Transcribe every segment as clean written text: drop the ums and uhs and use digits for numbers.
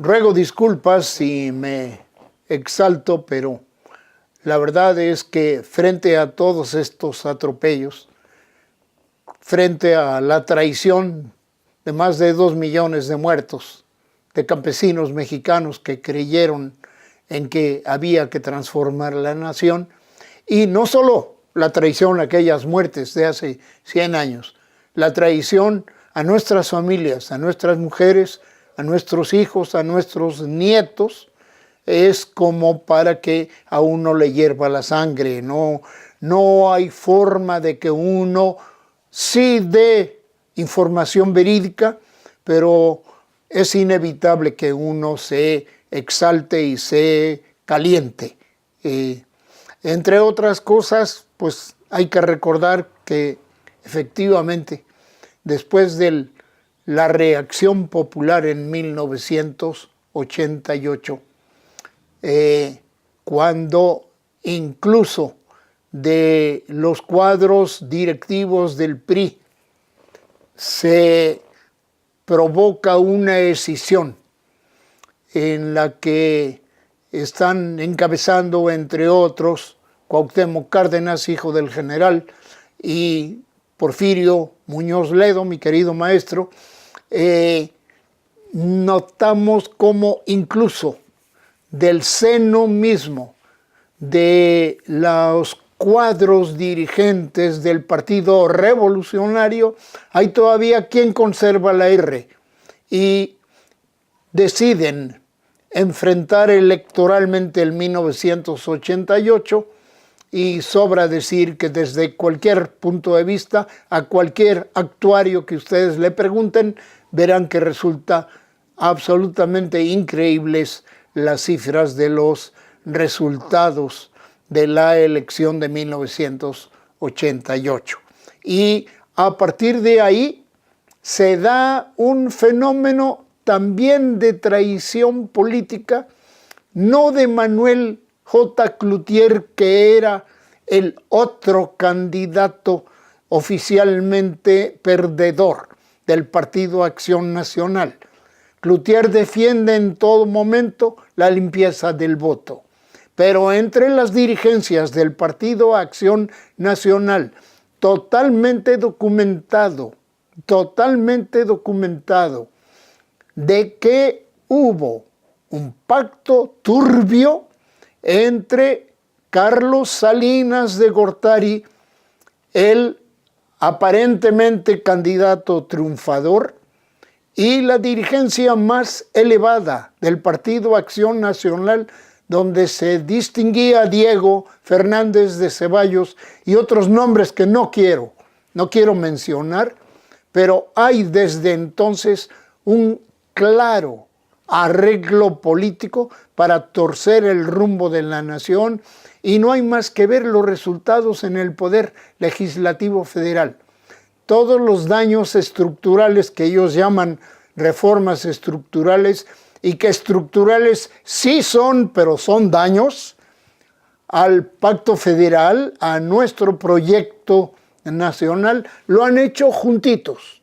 Ruego disculpas si me exalto, pero la verdad es que frente a todos estos atropellos, frente a la traición de más de 2 millones de muertos, de campesinos mexicanos que creyeron en que había que transformar la nación, y no solo la traición a aquellas muertes de hace 100 años, la traición a nuestras familias, a nuestras mujeres, a nuestros hijos, a nuestros nietos, es como para que a uno le hierva la sangre. No hay forma de que uno sí dé información verídica, pero es inevitable que uno se exalte y se caliente. Entre otras cosas, pues hay que recordar que efectivamente, después de la reacción popular en 1988, cuando incluso de los cuadros directivos del PRI se provoca una escisión en la que están encabezando, entre otros, Cuauhtémoc Cárdenas, hijo del general, y Porfirio Muñoz Ledo, mi querido maestro, notamos cómo incluso del seno mismo de los cuadros dirigentes del Partido Revolucionario hay todavía quien conserva la R y deciden enfrentar electoralmente el 1988, y sobra decir que desde cualquier punto de vista, a cualquier actuario que ustedes le pregunten, verán que resulta absolutamente increíbles las cifras de los resultados de la elección de 1988. Y a partir de ahí se da un fenómeno también de traición política, no de Manuel J. Cloutier, que era el otro candidato oficialmente perdedor del Partido Acción Nacional. Cloutier defiende en todo momento la limpieza del voto, pero entre las dirigencias del Partido Acción Nacional, totalmente documentado, de que hubo un pacto turbio entre Carlos Salinas de Gortari, el aparentemente candidato triunfador, y la dirigencia más elevada del Partido Acción Nacional, donde se distinguía Diego Fernández de Ceballos y otros nombres que no quiero mencionar, pero hay desde entonces un claro arreglo político para torcer el rumbo de la nación, y no hay más que ver los resultados en el Poder Legislativo Federal. Todos los daños estructurales que ellos llaman reformas estructurales, y que estructurales sí son, pero son daños al pacto federal, a nuestro proyecto nacional, lo han hecho juntitos.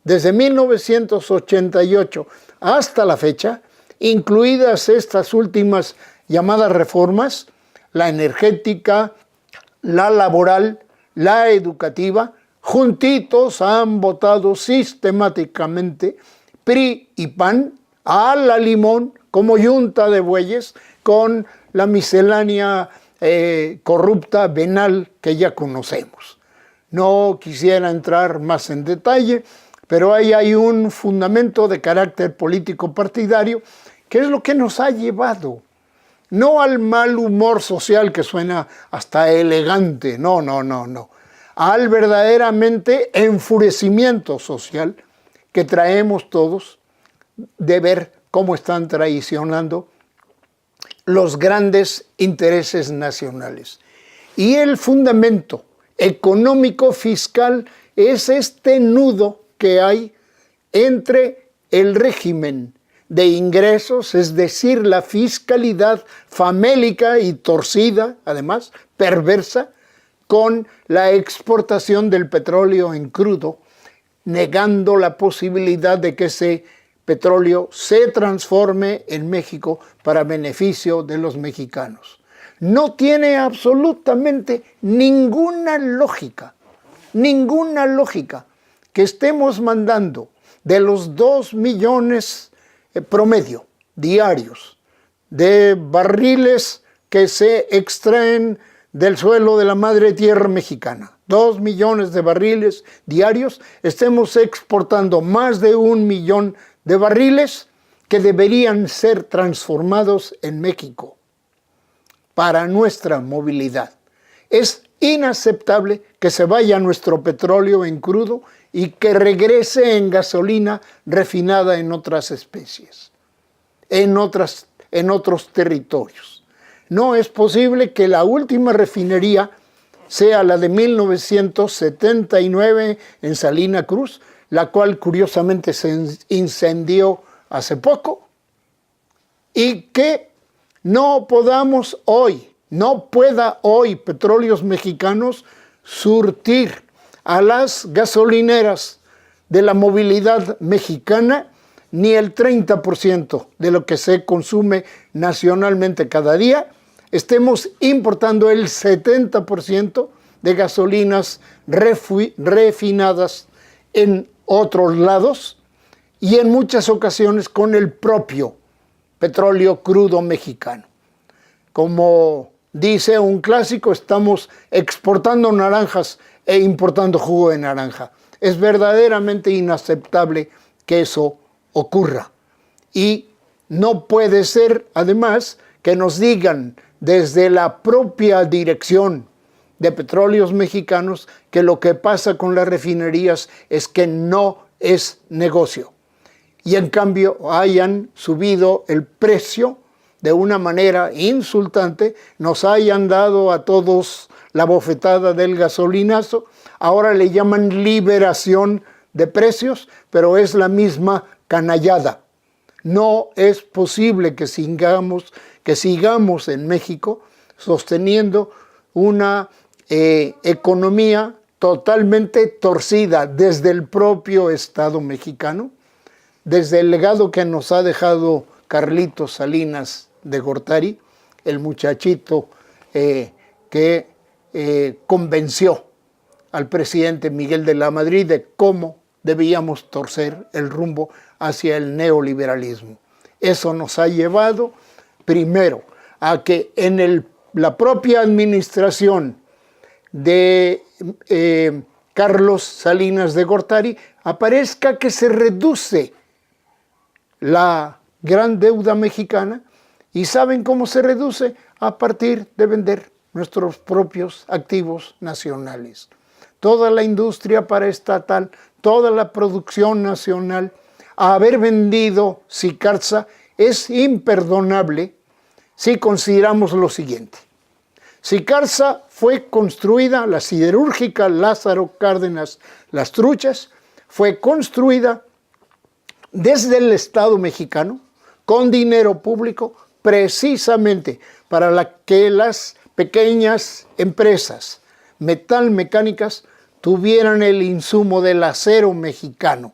Desde 1988 hasta la fecha, incluidas estas últimas llamadas reformas, la energética, la laboral, la educativa, juntitos han votado sistemáticamente PRI y PAN a la limón, como yunta de bueyes, con la miscelánea corrupta, venal, que ya conocemos. No quisiera entrar más en detalle, pero ahí hay un fundamento de carácter político partidario, que es lo que nos ha llevado, no al mal humor social, que suena hasta elegante, no, al verdaderamente enfurecimiento social que traemos todos de ver cómo están traicionando los grandes intereses nacionales. Y el fundamento económico fiscal es este nudo que hay entre el régimen de ingresos, es decir, la fiscalidad famélica y torcida, además perversa, con la exportación del petróleo en crudo, negando la posibilidad de que se petróleo se transforme en México para beneficio de los mexicanos. No tiene absolutamente ninguna lógica que estemos mandando de los 2 millones promedio diarios de barriles que se extraen del suelo de la madre tierra mexicana. 2 millones de barriles diarios, estemos exportando más de 1 millón de barriles que deberían ser transformados en México para nuestra movilidad. Es inaceptable que se vaya nuestro petróleo en crudo y que regrese en gasolina refinada en otras especies, en otros territorios. No es posible que la última refinería sea la de 1979 en Salina Cruz, la cual curiosamente se incendió hace poco, y que no pueda hoy Petróleos Mexicanos surtir a las gasolineras de la movilidad mexicana ni el 30% de lo que se consume nacionalmente cada día. Estemos importando el 70% de gasolinas refinadas en otros lados y en muchas ocasiones con el propio petróleo crudo mexicano. Como dice un clásico, estamos exportando naranjas e importando jugo de naranja. Es verdaderamente inaceptable que eso ocurra. Y no puede ser, además, que nos digan desde la propia dirección de Petróleos Mexicanos que lo que pasa con las refinerías es que no es negocio. Y en cambio hayan subido el precio de una manera insultante, nos hayan dado a todos la bofetada del gasolinazo, ahora le llaman liberación de precios, pero es la misma canallada. No es posible que sigamos en México sosteniendo una economía totalmente torcida desde el propio Estado mexicano, desde el legado que nos ha dejado Carlitos Salinas de Gortari, el muchachito que convenció al presidente Miguel de la Madrid de cómo debíamos torcer el rumbo hacia el neoliberalismo. Eso nos ha llevado, primero, a que en la propia administración de Carlos Salinas de Gortari aparezca que se reduce la gran deuda mexicana. ¿Y saben cómo se reduce? A partir de vender nuestros propios activos nacionales. Toda la industria paraestatal, toda la producción nacional, a haber vendido Sicarza es imperdonable si consideramos lo siguiente. Sicarza fue construida, la siderúrgica Lázaro Cárdenas Las Truchas, fue construida desde el Estado mexicano con dinero público precisamente para que las pequeñas empresas metalmecánicas tuvieran el insumo del acero mexicano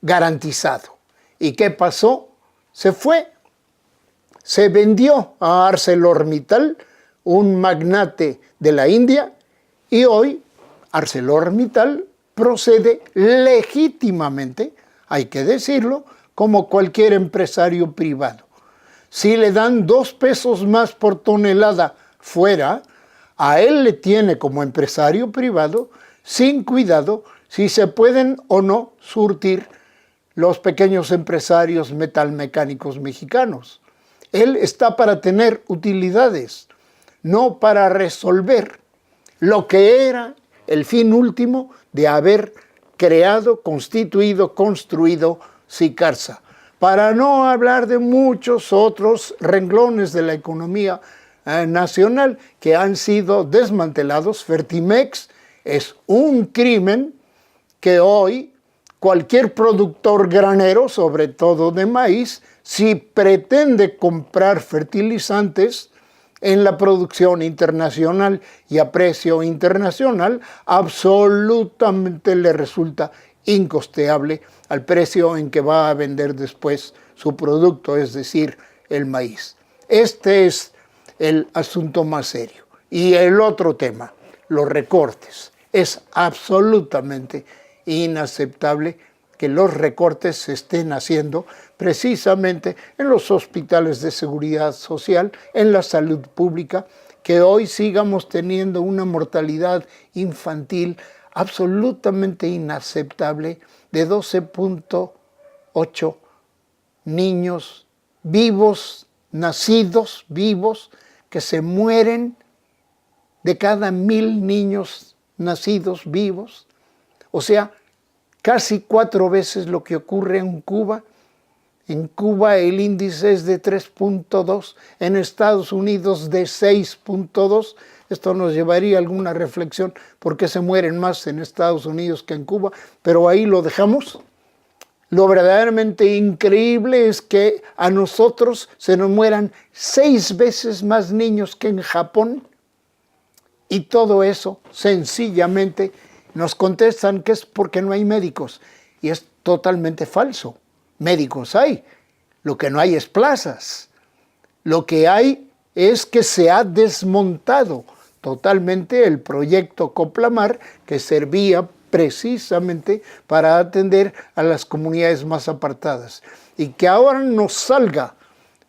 garantizado. ¿Y qué pasó? Se vendió a ArcelorMittal, un magnate de la India, y hoy ArcelorMittal procede legítimamente, hay que decirlo, como cualquier empresario privado. Si le dan 2 pesos más por tonelada fuera, a él le tiene como empresario privado sin cuidado si se pueden o no surtir los pequeños empresarios metalmecánicos mexicanos. Él está para tener utilidades, no para resolver lo que era el fin último de haber creado, constituido, construido Sicarza. Para no hablar de muchos otros renglones de la economía nacional que han sido desmantelados. Fertimex es un crimen que hoy cualquier productor granero, sobre todo de maíz, si pretende comprar fertilizantes en la producción internacional y a precio internacional, absolutamente le resulta incosteable al precio en que va a vender después su producto, es decir, el maíz. Este es el asunto más serio. Y el otro tema, los recortes. Es absolutamente inaceptable que los recortes se estén haciendo precisamente en los hospitales de seguridad social, en la salud pública, que hoy sigamos teniendo una mortalidad infantil absolutamente inaceptable de 12.8 niños vivos, nacidos vivos, que se mueren de cada 1000 niños nacidos vivos. O sea, casi 4 veces lo que ocurre en Cuba. En Cuba el índice es de 3.2, en Estados Unidos de 6.2. Esto nos llevaría a alguna reflexión por qué se mueren más en Estados Unidos que en Cuba, pero ahí lo dejamos. Lo verdaderamente increíble es que a nosotros se nos mueran 6 veces más niños que en Japón, y todo eso sencillamente nos contestan que es porque no hay médicos, y es totalmente falso. Médicos hay, lo que no hay es plazas. Lo que hay es que se ha desmontado totalmente el proyecto Coplamar, que servía precisamente para atender a las comunidades más apartadas. Y que ahora nos salga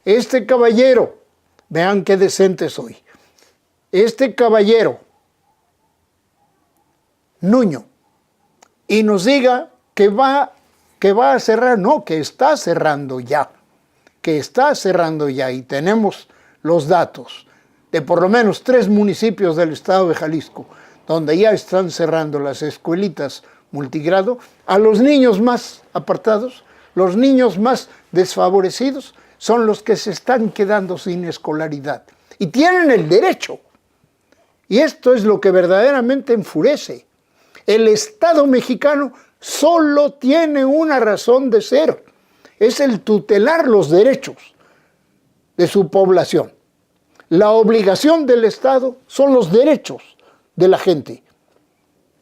este caballero, vean qué decente soy, este caballero, Nuño, y nos diga que va a cerrar, no, que está cerrando ya, y tenemos los datos de por lo menos 3 municipios del estado de Jalisco, donde ya están cerrando las escuelitas multigrado, a los niños más apartados, los niños más desfavorecidos, son los que se están quedando sin escolaridad. Y tienen el derecho. Y esto es lo que verdaderamente enfurece. El Estado mexicano solo tiene una razón de ser, es el tutelar los derechos de su población. La obligación del Estado son los derechos de la gente.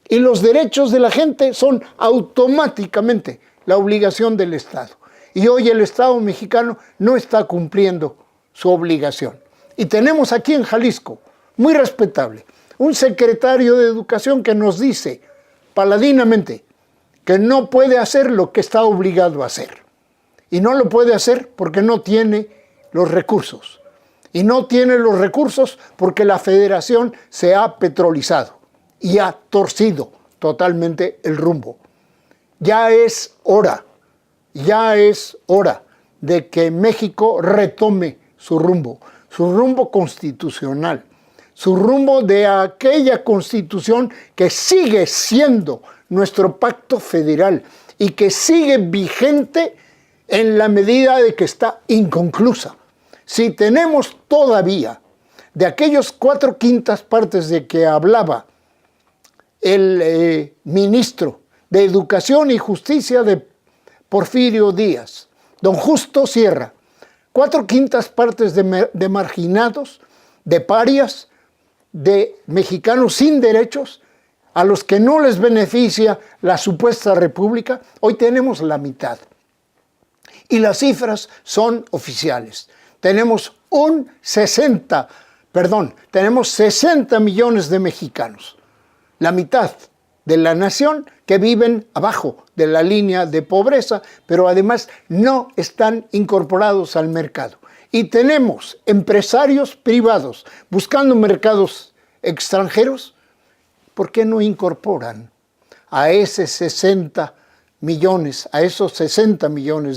Y los derechos de la gente son automáticamente la obligación del Estado. Y hoy el Estado mexicano no está cumpliendo su obligación. Y tenemos aquí en Jalisco, muy respetable, un secretario de Educación que nos dice paladinamente que no puede hacer lo que está obligado a hacer. Y no lo puede hacer porque no tiene los recursos. Y no tiene los recursos porque la federación se ha petrolizado y ha torcido totalmente el rumbo. Ya es hora de que México retome su rumbo constitucional, su rumbo de aquella constitución que sigue siendo nuestro pacto federal y que sigue vigente en la medida de que está inconclusa. Si tenemos todavía de aquellos 4/5 partes de que hablaba el ministro de Educación y Justicia de Porfirio Díaz, don Justo Sierra, 4/5 partes de marginados, de parias, de mexicanos sin derechos, a los que no les beneficia la supuesta república, hoy tenemos la mitad. Y las cifras son oficiales. Tenemos 60 millones de mexicanos, la mitad de la nación, que viven abajo de la línea de pobreza, pero además no están incorporados al mercado. Y tenemos empresarios privados buscando mercados extranjeros. ¿Por qué no incorporan a esos 60 millones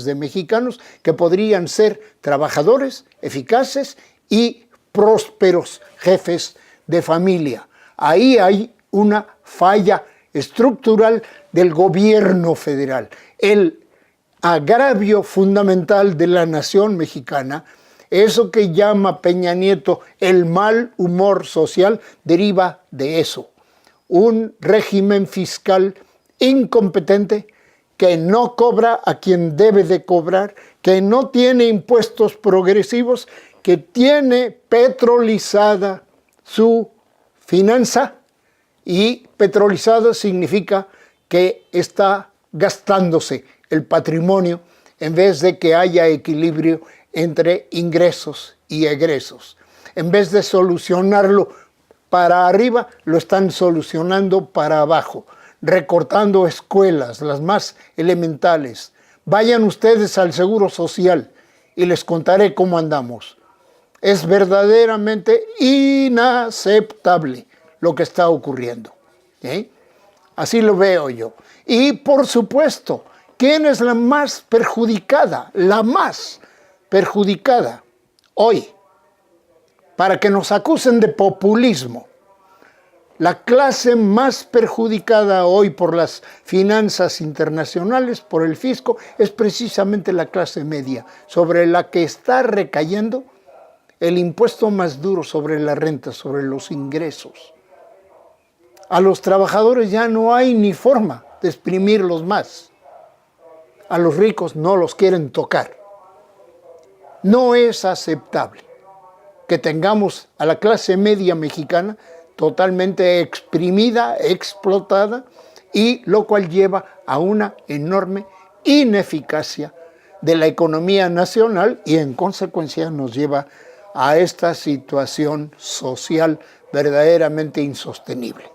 de mexicanos que podrían ser trabajadores, eficaces y prósperos jefes de familia? Ahí hay una falla estructural del gobierno federal. El agravio fundamental de la nación mexicana, eso que llama Peña Nieto el mal humor social, deriva de eso. Un régimen fiscal incompetente que no cobra a quien debe de cobrar, que no tiene impuestos progresivos, que tiene petrolizada su finanza, y petrolizada significa que está gastándose el patrimonio en vez de que haya equilibrio entre ingresos y egresos. En vez de solucionarlo para arriba, lo están solucionando para abajo, recortando escuelas, las más elementales. Vayan ustedes al Seguro Social y les contaré cómo andamos. Es verdaderamente inaceptable lo que está ocurriendo. Así lo veo yo. Y por supuesto, ¿quién es la más perjudicada? La más perjudicada hoy, para que nos acusen de populismo. La clase más perjudicada hoy por las finanzas internacionales, por el fisco, es precisamente la clase media, sobre la que está recayendo el impuesto más duro sobre la renta, sobre los ingresos. A los trabajadores ya no hay ni forma de exprimirlos más. A los ricos no los quieren tocar. No es aceptable que tengamos a la clase media mexicana totalmente exprimida, explotada, y lo cual lleva a una enorme ineficacia de la economía nacional y en consecuencia nos lleva a esta situación social verdaderamente insostenible.